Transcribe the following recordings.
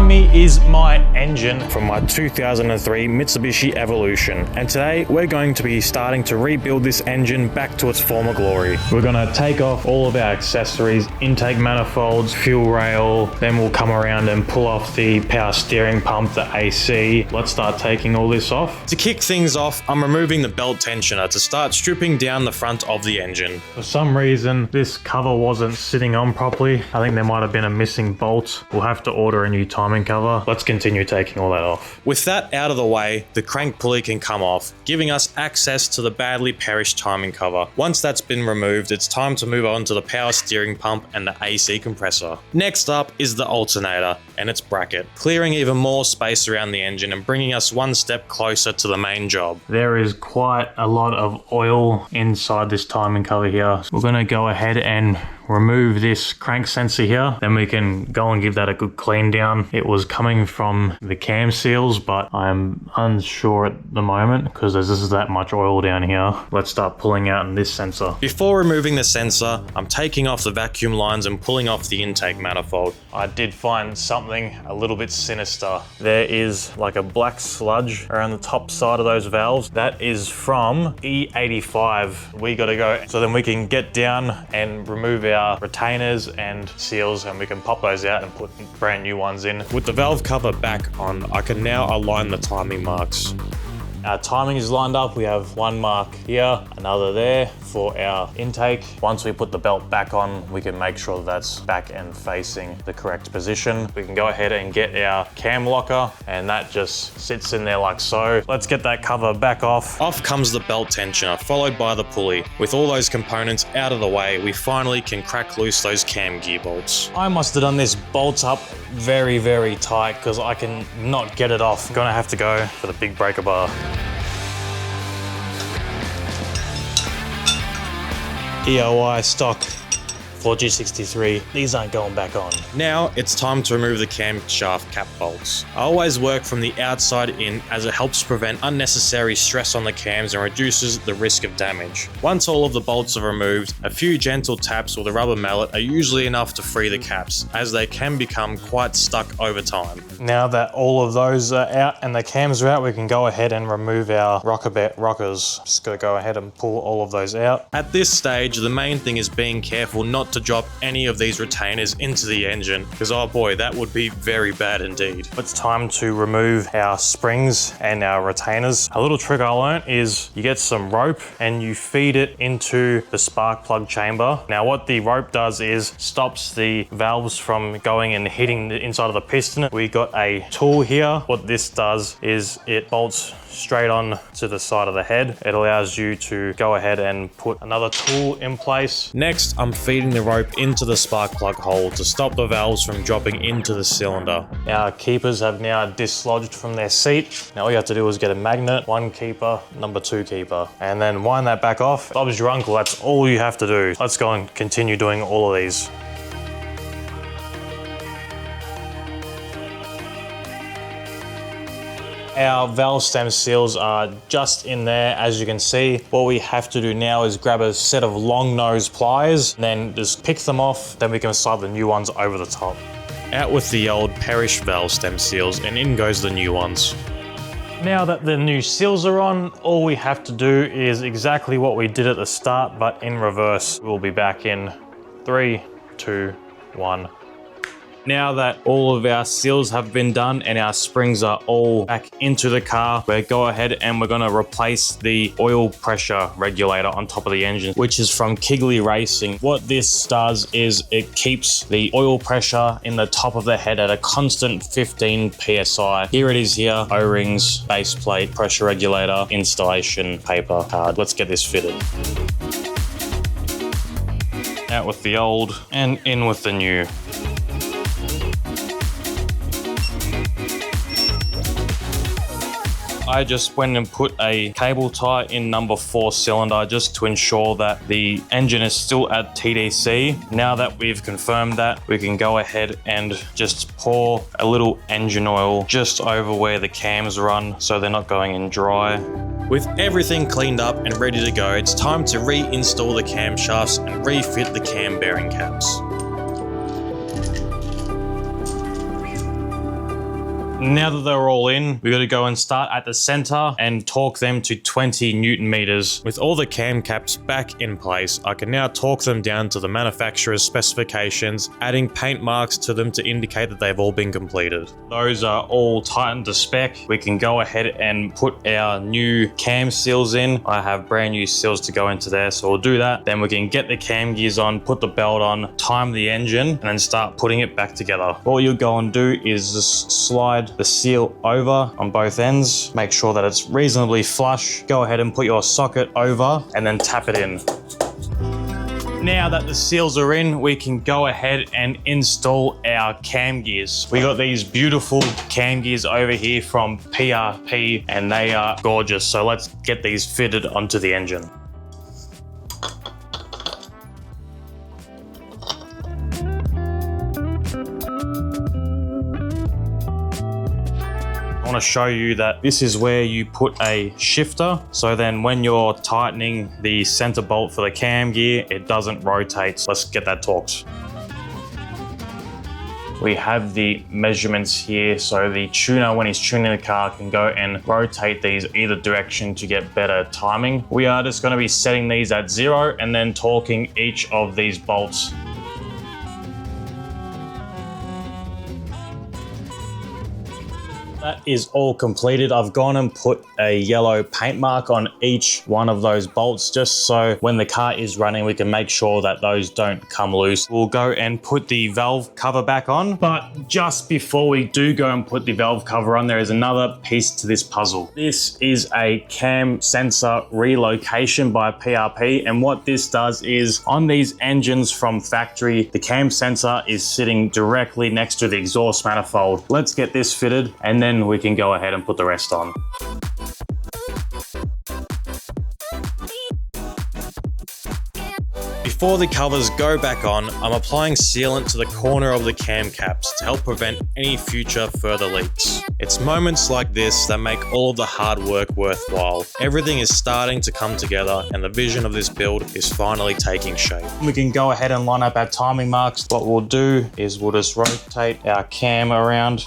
me is my engine from my 2003 Mitsubishi Evolution, and today we're going to be starting to rebuild this engine back to its former glory. We're going to take off all of our accessories, intake manifolds, fuel rail, then we'll come around and pull off the power steering pump, the AC. Let's start taking all this off. To kick things off, I'm removing the belt tensioner to start stripping down the front of the engine. For some reason, this cover wasn't sitting on properly. I think there might have been a missing bolt. We'll have to order a new timing cover. Let's continue taking all that off. With that out of the way, the crank pulley can come off, giving us access to the badly perished timing cover. Once that's been removed, it's time to move on to the power steering pump and the AC compressor. Next up is the alternator and its bracket, clearing even more space around the engine and bringing us one step closer to the main job. There is quite a lot of oil inside this timing cover here. We're going to go ahead and remove this crank sensor here, then we can go and give that a good clean down. It was coming from the cam seals, but I'm unsure at the moment because there's that much oil down here. Let's start pulling out in this sensor. Before removing the sensor, I'm taking off the vacuum lines and pulling off the intake manifold. I did find something a little bit sinister. There is like a black sludge around the top side of those valves. That is from E85. We gotta go so then we can get down and remove our retainers and seals, and we can pop those out and put brand new ones in. With the valve cover back on, I can now align the timing marks. Our timing is lined up. We have one mark here, another there for our intake. Once we put the belt back on, we can make sure that that's back and facing the correct position. We can go ahead and get our cam locker, and that just sits in there like so. Let's get that cover back off. Off comes the belt tensioner, followed by the pulley. With all those components out of the way, we finally can crack loose those cam gear bolts. I must have done this bolt up very, very tight because I can not get it off. I'm gonna have to go for the big breaker bar. EOI stock 4G63, these aren't going back on. Now it's time to remove the camshaft cap bolts. I always work from the outside in as it helps prevent unnecessary stress on the cams and reduces the risk of damage. Once all of the bolts are removed, a few gentle taps with a rubber mallet are usually enough to free the caps, as they can become quite stuck over time. Now that all of those are out and the cams are out, we can go ahead and remove our rockers. Just gotta go ahead and pull all of those out. At this stage, the main thing is being careful not to drop any of these retainers into the engine, because oh boy, that would be very bad indeed. It's time to remove our springs and our retainers. A little trick I learned is you get some rope and you feed it into the spark plug chamber. Now what the rope does is stops the valves from going and hitting the inside of the piston. We got a tool here. What this does is it bolts straight on to the side of the head. It allows you to go ahead and put another tool in place. Next, I'm feeding the rope into the spark plug hole to stop the valves from dropping into the cylinder. Our keepers have now dislodged from their seat. Now all you have to do is get a magnet, one keeper, number two keeper, and then wind that back off. Bob's your uncle, that's all you have to do. Let's go and continue doing all of these. Our valve stem seals are just in there, as you can see. What we have to do now is grab a set of long nose pliers, then just pick them off, then we can slide the new ones over the top. Out with the old perished valve stem seals, and in goes the new ones. Now that the new seals are on, all we have to do is exactly what we did at the start, but in reverse. We'll be back in 3, 2, 1. Now that all of our seals have been done and our springs are all back into the car, we're go ahead and we're going to replace the oil pressure regulator on top of the engine, which is from Kigley Racing. What this does is it keeps the oil pressure in the top of the head at a constant 15 psi. Here it is here, O-rings, base plate, pressure regulator, installation paper card. Let's get this fitted. Out with the old and in with the new. I just went and put a cable tie in number 4 cylinder just to ensure that the engine is still at TDC. Now that we've confirmed that, we can go ahead and just pour a little engine oil just over where the cams run so they're not going in dry. With everything cleaned up and ready to go, it's time to reinstall the camshafts and refit the cam bearing caps. Now that they're all in, we got to go and start at the center and torque them to 20 Newton meters. With all the cam caps back in place, I can now torque them down to the manufacturer's specifications, adding paint marks to them to indicate that they've all been completed. Those are all tightened to spec. We can go ahead and put our new cam seals in. I have brand new seals to go into there, so we'll do that. Then we can get the cam gears on, put the belt on, time the engine, and then start putting it back together. All you'll go and do is just slide the seal over on both ends, make sure that it's reasonably flush. Go ahead and put your socket over and then tap it in. Now that the seals are in, we can go ahead and install our cam gears. We got these beautiful cam gears over here from PRP and they are gorgeous. So let's get these fitted onto the engine. I want to show you that this is where you put a shifter, so then when you're tightening the center bolt for the cam gear, it doesn't rotate. So let's get that torqued. We have the measurements here, so the tuner, when he's tuning the car, can go and rotate these either direction to get better timing. We are just going to be setting these at 0 and then torquing each of these bolts. That is all completed. I've gone and put a yellow paint mark on each one of those bolts, just so when the car is running, we can make sure that those don't come loose. We'll go and put the valve cover back on, but just before we do go and put the valve cover on, there is another piece to this puzzle. This is a cam sensor relocation by PRP, and what this does is on these engines from factory, the cam sensor is sitting directly next to the exhaust manifold. Let's get this fitted and then we can go ahead and put the rest on. Before the covers go back on, I'm applying sealant to the corner of the cam caps to help prevent any future further leaks. It's moments like this that make all of the hard work worthwhile. Everything is starting to come together and the vision of this build is finally taking shape. We can go ahead and line up our timing marks. What we'll do is we'll just rotate our cam around.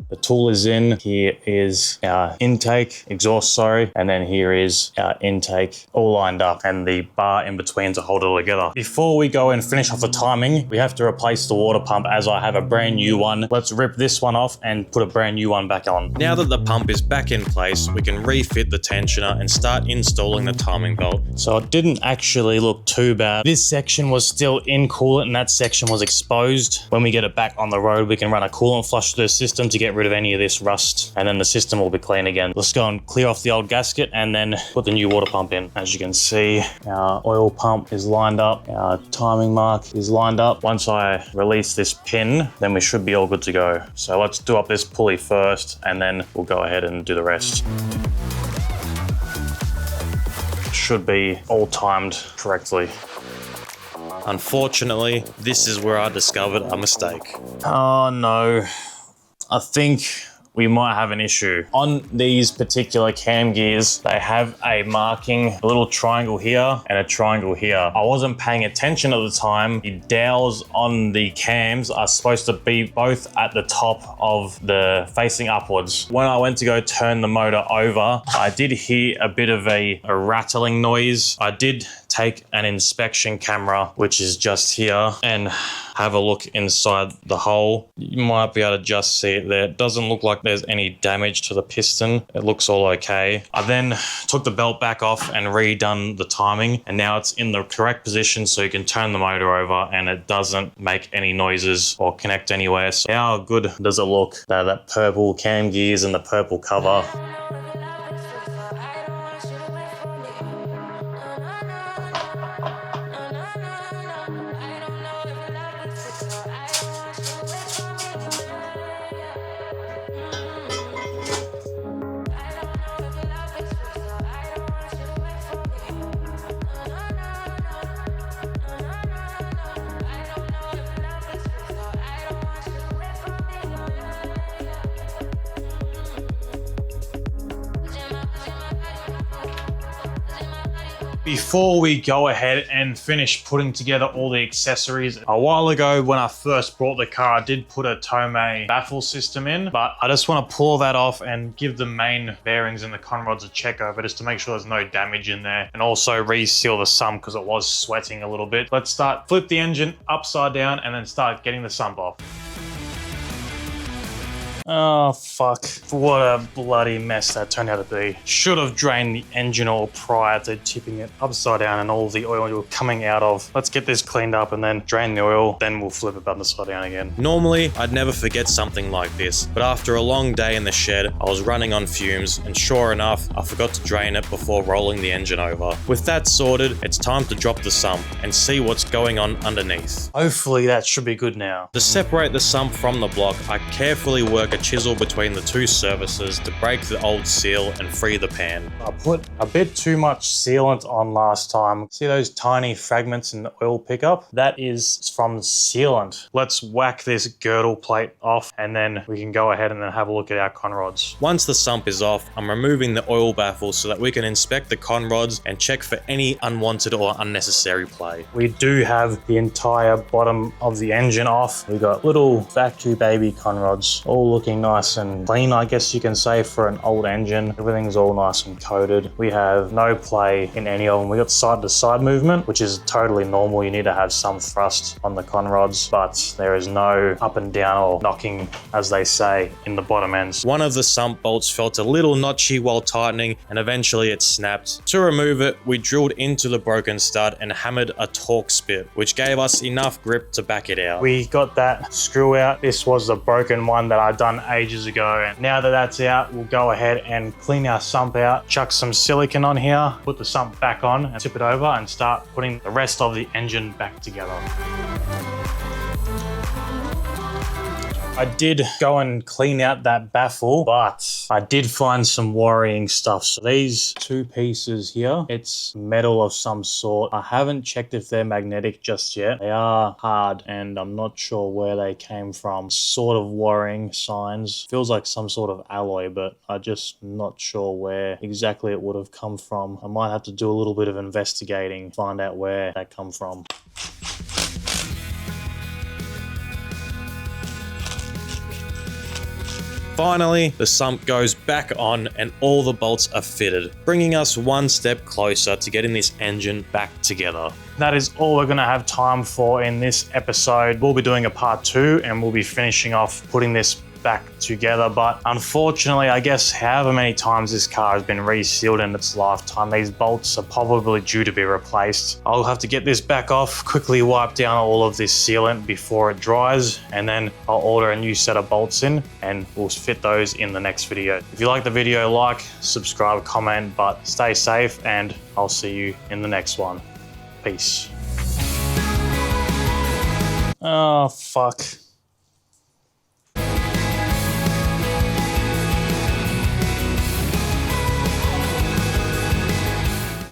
The tool is in, here is our intake, exhaust, sorry, and then here is our intake all lined up and the bar in between to hold it all together. Before we go and finish off the timing, we have to replace the water pump as I have a brand new one. Let's rip this one off and put a brand new one back on. Now that the pump is back in place, we can refit the tensioner and start installing the timing belt. So it didn't actually look too bad. This section was still in coolant and that section was exposed. When we get it back on the road, we can run a coolant flush through the system to get rid of any of this rust, and then the system will be clean again. Let's go and clear off the old gasket and then put the new water pump in. As you can see, our oil pump is lined up, our timing mark is lined up. Once I release this pin, then we should be all good to go. So let's do up this pulley first and then we'll go ahead and do the rest. Should be all timed correctly. Unfortunately, this is where I discovered a mistake. Oh no. I think we might have an issue. On these particular cam gears, they have a marking, a little triangle here and a triangle here. I wasn't paying attention at the time. The dowels on the cams are supposed to be both at the top of the facing upwards. When I went to go turn the motor over, I did hear a bit of a rattling noise. I did take an inspection camera, which is just here, and have a look inside the hole. You might be able to just see it there. It doesn't look like there's any damage to the piston. It looks all okay. I then took the belt back off and redone the timing, and now it's in the correct position so you can turn the motor over and it doesn't make any noises or connect anywhere. So how good does it look? That purple cam gears and the purple cover. Before we go ahead and finish putting together all the accessories, a while ago when I first bought the car, I did put a Tomei baffle system in, but I just want to pull that off and give the main bearings and the con rods a check over just to make sure there's no damage in there, and also reseal the sump because it was sweating a little bit. Let's start, flip the engine upside down and then start getting the sump off. Oh, fuck. What a bloody mess that turned out to be. Should have drained the engine oil prior to tipping it upside down and all the oil you were coming out of. Let's get this cleaned up and then drain the oil, then we'll flip it upside down again. Normally, I'd never forget something like this, but after a long day in the shed, I was running on fumes, and sure enough, I forgot to drain it before rolling the engine over. With that sorted, it's time to drop the sump and see what's going on underneath. Hopefully that should be good now. To separate the sump from the block, I carefully work a chisel between the two surfaces to break the old seal and free the pan. I put a bit too much sealant on last time. See those tiny fragments in the oil pickup? That is from sealant. Let's whack this girdle plate off and then we can go ahead and then have a look at our con rods. Once the sump is off, I'm removing the oil baffle so that we can inspect the con rods and check for any unwanted or unnecessary play. We do have the entire bottom of the engine off. We got little factory baby con rods, all looking nice and clean, I guess you can say, for an old engine. Everything's all nice and coated. We have no play in any of them. We got side to side movement, which is totally normal. You need to have some thrust on the con rods, but there is no up and down or knocking, as they say, in the bottom ends. One of the sump bolts felt a little notchy while tightening, and eventually it snapped. To remove it, we drilled into the broken stud and hammered a torque spit, which gave us enough grip to back it out. We got that screw out. This was the broken one that I'd done ages ago, and now that that's out, we'll go ahead and clean our sump out, chuck some silicone on here, put the sump back on and tip it over and start putting the rest of the engine back together. I did go and clean out that baffle, but I did find some worrying stuff. So these two pieces here, it's metal of some sort. I haven't checked if they're magnetic just yet. They are hard and I'm not sure where they came from. Sort of worrying signs. Feels like some sort of alloy, but I'm just not sure where exactly it would have come from. I might have to do a little bit of investigating, find out where that come from. Finally, the sump goes back on and all the bolts are fitted, bringing us one step closer to getting this engine back together. That is all we're going to have time for in this episode. We'll be doing a part 2 and we'll be finishing off putting this back together, but unfortunately, I guess however many times this car has been resealed in its lifetime, these bolts are probably due to be replaced. I'll have to get this back off, quickly wipe down all of this sealant before it dries, and then I'll order a new set of bolts in and we'll fit those in the next video. If you like the video, like, subscribe, comment, but stay safe and I'll see you in the next one. Peace. Oh, fuck.